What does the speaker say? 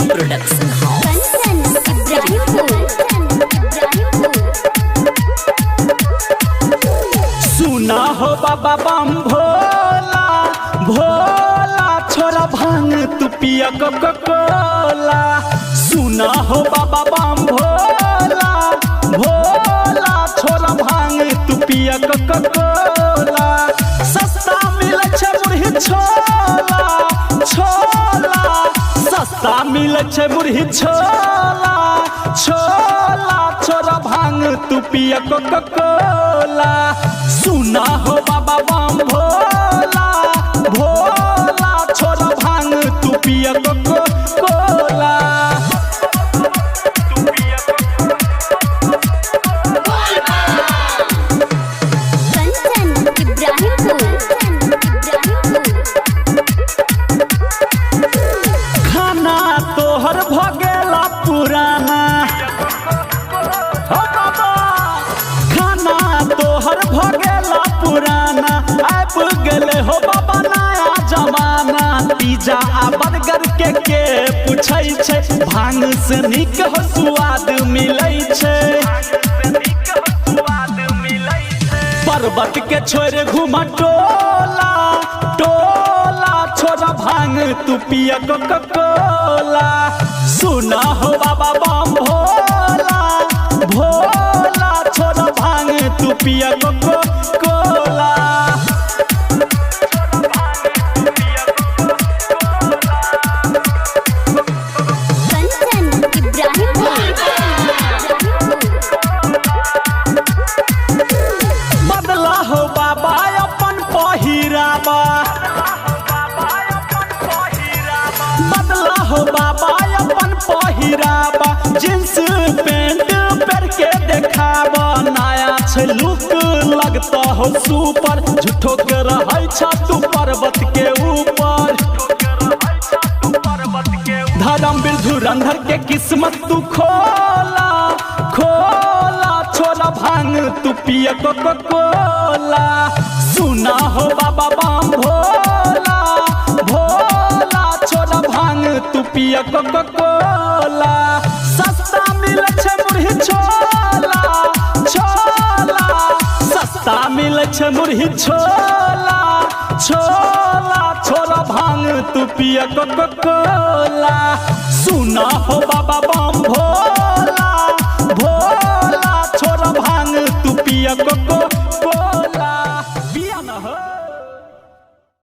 Production सुना हो बाबा बम भोला भोला छोरा भांग तू पिया कोला। सुना हो बाबा बम भोला भोला छोरा भांग तू पिया कोला। सस्ता मिले छे मुरही छोला छोला, सस्ता मिले छे मुरही छोला छोला छोरा भांग तू पिया कोला। सुना हो बाबा बम भोला भोला छोरा भांग तू पिया कोला। खाना तोहर भगेला पुराना हो बाबा, खाना तोहर भगेला पुराना। आब गेले हो बाबा नया जमाना। पिज्जा आ बर्गर के पूछै छै, भांग से नीक हो स्वाद मिलै छै। पर्वत के छोड़ घुमा टोला टोला छोरा भांग तू पिया कोला। सुना हो बाबा बम भोला भोला छोरा भांग तू पिया कोला। बदला हो बाबा अपन पहिरावा, बदला हो बाबा अपन पहिरावा। जींस पैंट पेर के देखावा, नया छै लुक लगता हो सुपर। झूठो के रहै छ तू पर्वत के ऊपर। धर्मवीर धुरंधर के किस्मत तू खोला खोला छोरा भांग तू पिया कोला। सुना हो बाबा बम भोला भोला छोरा भांग तू पिया कोला। सस्ता मिले छे मुरही छोला छोला, सस्ता मिले छे मुरही छोला छोला छोरा भांग तू पिया कोला। सुना हो बाबा बम भोला भोला छोरा भांग तू पिया कोला।